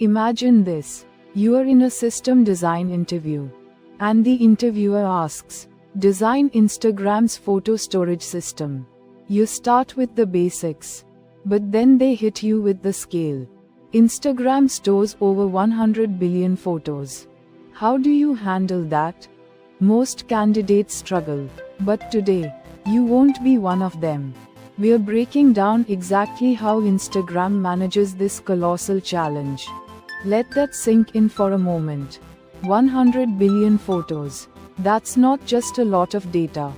Imagine this. You are in a system design interview. And the interviewer asks, design Instagram's photo storage system. You start with the basics. But then they hit you with the scale. Instagram stores over 100 billion photos. How do you handle that? Most candidates struggle. But today, you won't be one of them. We're breaking down exactly how Instagram manages this colossal challenge. Let that sink in for a moment. 100 billion photos. That's not just a lot of data.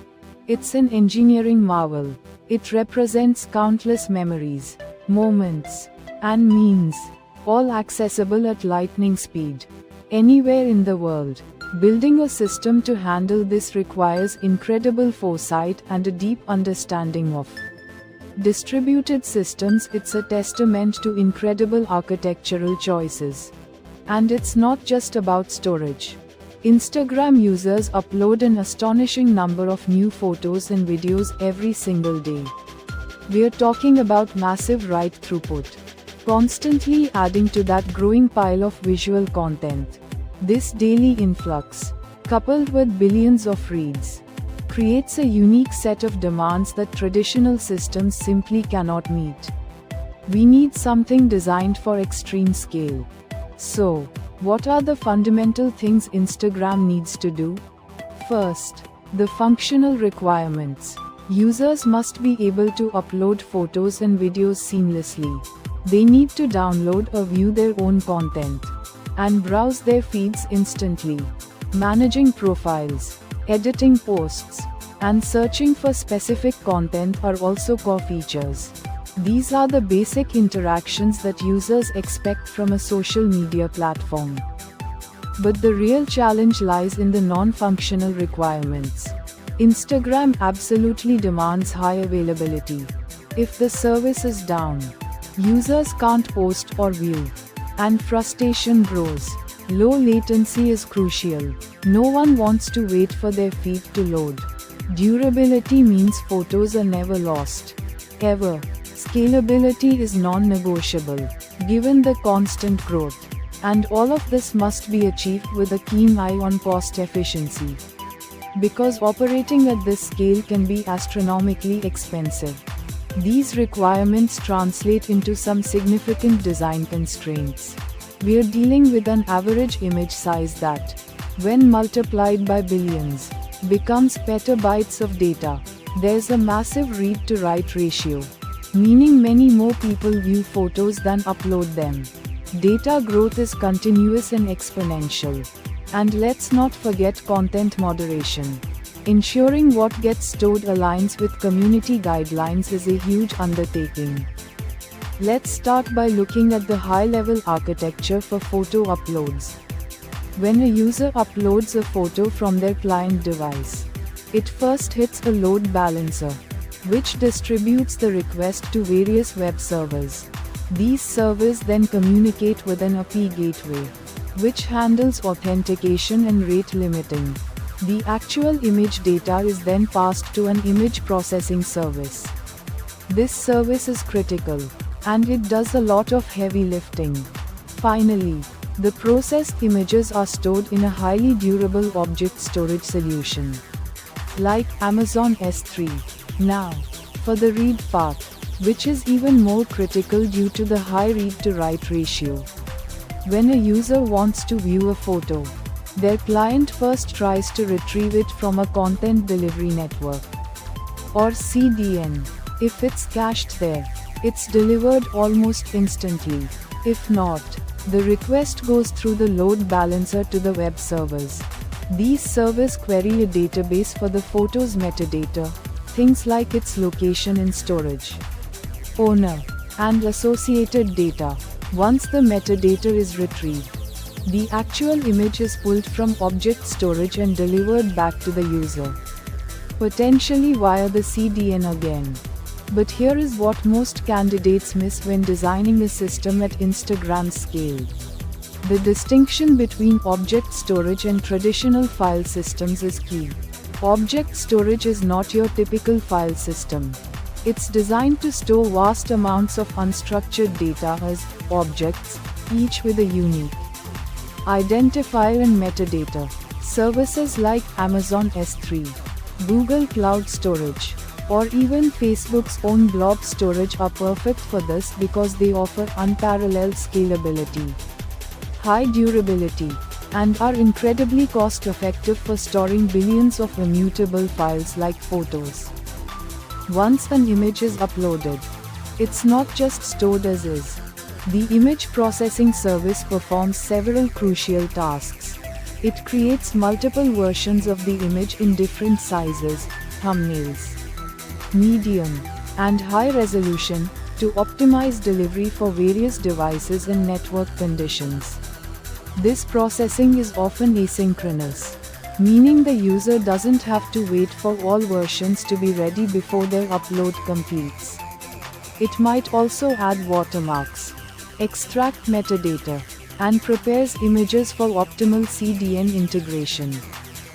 It's an engineering marvel. It represents countless memories, moments, and memes, all accessible at lightning speed. Anywhere in the world. Building a system to handle this requires incredible foresight and a deep understanding of distributed systems. It's a testament to incredible architectural choices. And it's not just about storage. Instagram users upload an astonishing number of new photos and videos every single day. We're talking about massive write throughput, constantly adding to that growing pile of visual content. This daily influx, coupled with billions of reads, creates a unique set of demands that traditional systems simply cannot meet. We need something designed for extreme scale. So, what are the fundamental things Instagram needs to do? First, the functional requirements. Users must be able to upload photos and videos seamlessly. They need to download or view their own content and browse their feeds instantly. Managing profiles, editing posts, and searching for specific content are also core features. These are the basic interactions that users expect from a social media platform. But the real challenge lies in the non-functional requirements. Instagram absolutely demands high availability. If the service is down, users can't post or view, and frustration grows. Low latency is crucial. No one wants to wait for their feed to load. Durability means photos are never lost. Ever. Scalability is non-negotiable, given the constant growth. And all of this must be achieved with a keen eye on cost efficiency. Because operating at this scale can be astronomically expensive. These requirements translate into some significant design constraints. We are dealing with an average image size that, when multiplied by billions, becomes petabytes of data. There's a massive read-to-write ratio, meaning many more people view photos than upload them. Data growth is continuous and exponential. And let's not forget content moderation. Ensuring what gets stored aligns with community guidelines is a huge undertaking. Let's start by looking at the high-level architecture for photo uploads. When a user uploads a photo from their client device, it first hits a load balancer, which distributes the request to various web servers. These servers then communicate with an API gateway, which handles authentication and rate limiting. The actual image data is then passed to an image processing service. This service is critical, and it does a lot of heavy lifting. Finally, the processed images are stored in a highly durable object storage solution, like Amazon S3. Now, for the read part, which is even more critical due to the high read-to-write ratio. When a user wants to view a photo, their client first tries to retrieve it from a content delivery network, or CDN. If it's cached there, it's delivered almost instantly. If not, the request goes through the load balancer to the web servers. These servers query a database for the photo's metadata, things like its location and storage, owner, and associated data. Once the metadata is retrieved, the actual image is pulled from object storage and delivered back to the user, potentially via the CDN again. But here is what most candidates miss when designing a system at Instagram scale. The distinction between object storage and traditional file systems is key. Object storage is not your typical file system. It's designed to store vast amounts of unstructured data as objects each with a unique identifier and metadata. Services like Amazon S3, Google Cloud Storage, or even Facebook's own blob storage are perfect for this because they offer unparalleled scalability, high durability, and are incredibly cost-effective for storing billions of immutable files like photos. Once an image is uploaded, it's not just stored as is. The image processing service performs several crucial tasks. It creates multiple versions of the image in different sizes, thumbnails, medium, and high resolution, to optimize delivery for various devices and network conditions. This processing is often asynchronous, meaning the user doesn't have to wait for all versions to be ready before their upload completes. It might also add watermarks, extract metadata, and prepares images for optimal CDN integration.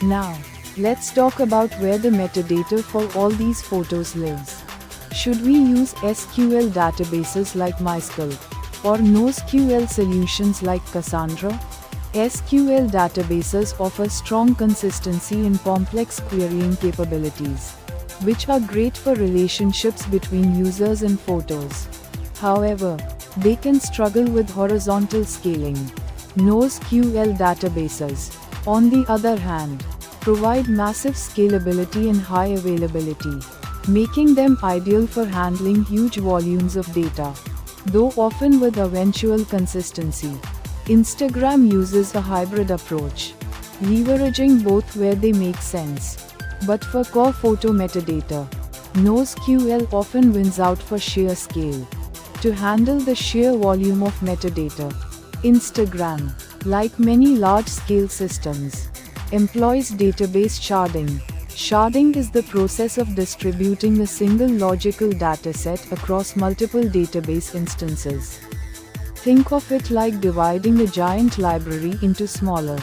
Now, let's talk about where the metadata for all these photos lives. Should we use SQL databases like MySQL, or NoSQL solutions like Cassandra? SQL databases offer strong consistency and complex querying capabilities, which are great for relationships between users and photos. However, they can struggle with horizontal scaling. NoSQL databases, on the other hand, provide massive scalability and high availability, making them ideal for handling huge volumes of data, though often with eventual consistency. Instagram uses a hybrid approach, leveraging both where they make sense. But for core photo metadata, NoSQL often wins out for sheer scale. To handle the sheer volume of metadata, Instagram, like many large-scale systems, employs database sharding. Sharding is the process of distributing a single logical dataset across multiple database instances. Think of it like dividing a giant library into smaller,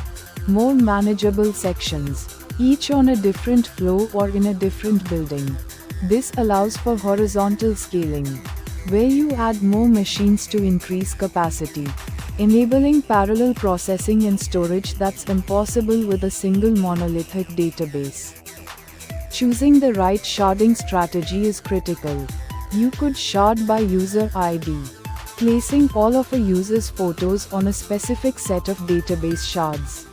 more manageable sections, each on a different flow or in a different building. This allows for horizontal scaling, where you add more machines to increase capacity, enabling parallel processing and storage that's impossible with a single monolithic database. Choosing the right sharding strategy is critical. You could shard by user ID, placing all of a user's photos on a specific set of database shards.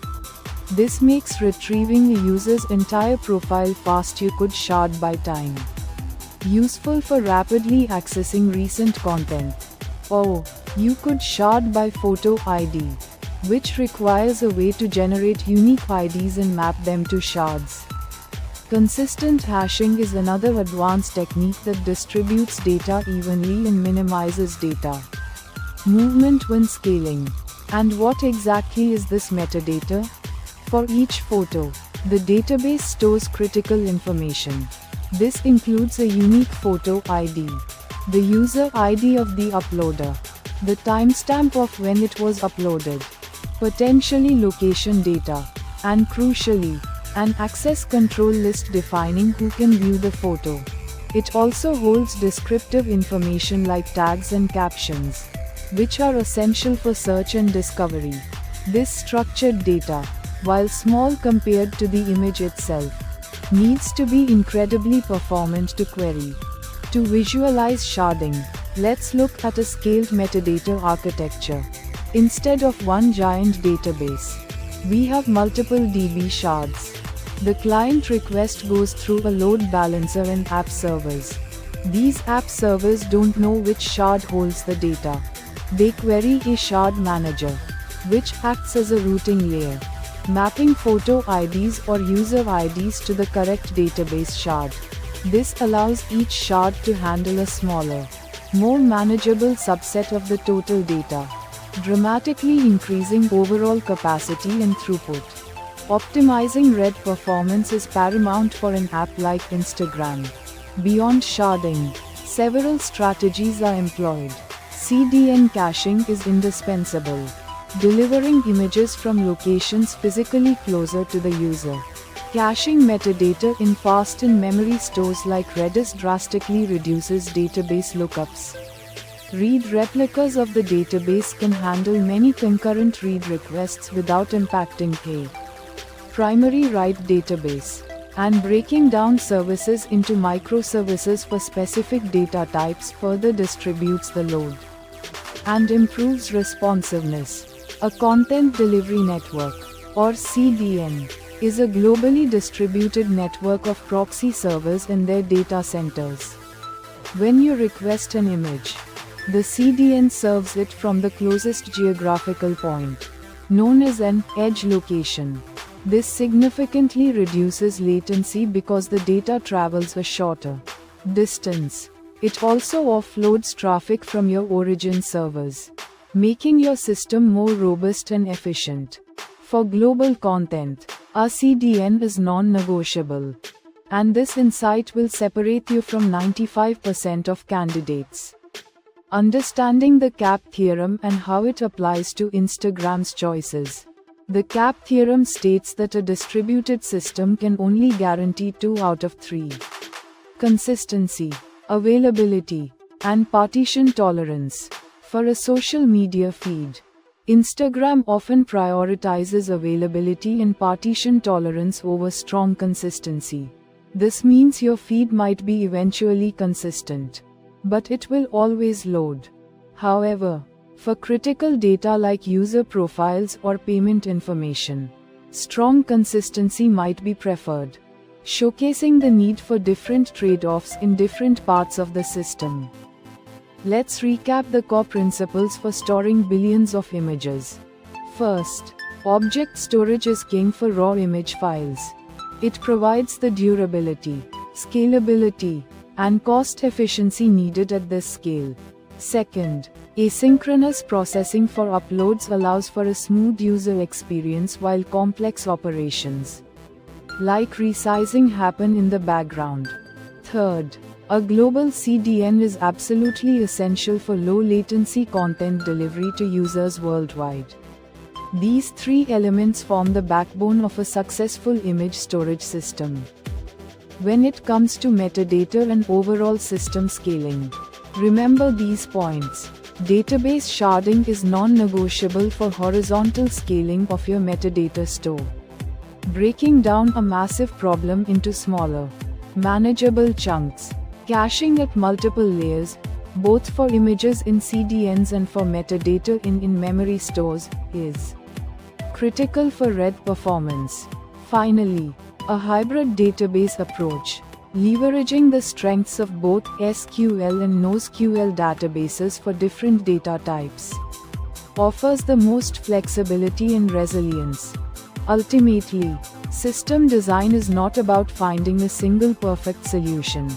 This makes retrieving a user's entire profile fast. You could shard by time, useful for rapidly accessing recent content. Or, you could shard by photo ID, which requires a way to generate unique IDs and map them to shards. Consistent hashing is another advanced technique that distributes data evenly and minimizes data movement when scaling. And what exactly is this metadata? For each photo, the database stores critical information. This includes a unique photo ID, the user ID of the uploader, the timestamp of when it was uploaded, potentially location data, and crucially, an access control list defining who can view the photo. It also holds descriptive information like tags and captions, which are essential for search and discovery. This structured data, while small compared to the image itself, needs to be incredibly performant to query. To visualize sharding, let's look at a scaled metadata architecture. Instead of one giant database, we have multiple DB shards. The client request goes through a load balancer and app servers. These app servers don't know which shard holds the data. They query a shard manager, which acts as a routing layer, mapping photo IDs or user IDs to the correct database shard. This allows each shard to handle a smaller, more manageable subset of the total data, dramatically increasing overall capacity and throughput. Optimizing RED performance is paramount for an app like Instagram. Beyond sharding, several strategies are employed. CDN caching is indispensable, delivering images from locations physically closer to the user. Caching metadata in fast in-memory stores like Redis drastically reduces database lookups. Read replicas of the database can handle many concurrent read requests without impacting pay. Primary write database. And breaking down services into microservices for specific data types further distributes the load and improves responsiveness. A content delivery network, or CDN, is a globally distributed network of proxy servers in their data centers. When you request an image, the CDN serves it from the closest geographical point, known as an edge location. This significantly reduces latency because the data travels a shorter distance. It also offloads traffic from your origin servers, making your system more robust and efficient. For global content, a CDN is non-negotiable. And this insight will separate you from 95% of candidates. Understanding the CAP theorem and how it applies to Instagram's choices. The CAP theorem states that a distributed system can only guarantee 2 out of 3. Consistency, availability, and partition tolerance. For a social media feed, Instagram often prioritizes availability and partition tolerance over strong consistency. This means your feed might be eventually consistent, but it will always load. However, for critical data like user profiles or payment information, strong consistency might be preferred, showcasing the need for different trade-offs in different parts of the system. Let's recap the core principles for storing billions of images. First, object storage is king for raw image files. It provides the durability, scalability, and cost efficiency needed at this scale. Second, asynchronous processing for uploads allows for a smooth user experience while complex operations, like resizing, happen in the background. Third, a global CDN is absolutely essential for low-latency content delivery to users worldwide. These 3 elements form the backbone of a successful image storage system. When it comes to metadata and overall system scaling, remember these points. Database sharding is non-negotiable for horizontal scaling of your metadata store. Breaking down a massive problem into smaller, manageable chunks. Caching at multiple layers, both for images in CDNs and for metadata in in-memory stores, is critical for RED performance. Finally, a hybrid database approach, leveraging the strengths of both SQL and NoSQL databases for different data types, offers the most flexibility and resilience. Ultimately, system design is not about finding a single perfect solution.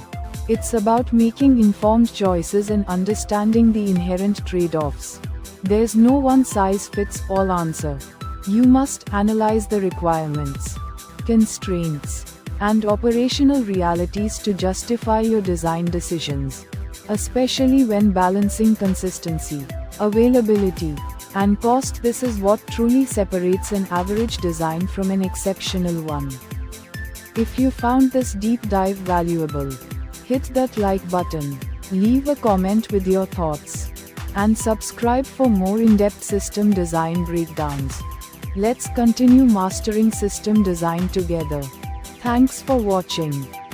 It's about making informed choices and understanding the inherent trade-offs. There's no one-size-fits-all answer. You must analyze the requirements, constraints, and operational realities to justify your design decisions, especially when balancing consistency, availability, and cost. This is what truly separates an average design from an exceptional one. If you found this deep dive valuable, hit that like button, leave a comment with your thoughts, and subscribe for more in-depth system design breakdowns. Let's continue mastering system design together. Thanks for watching.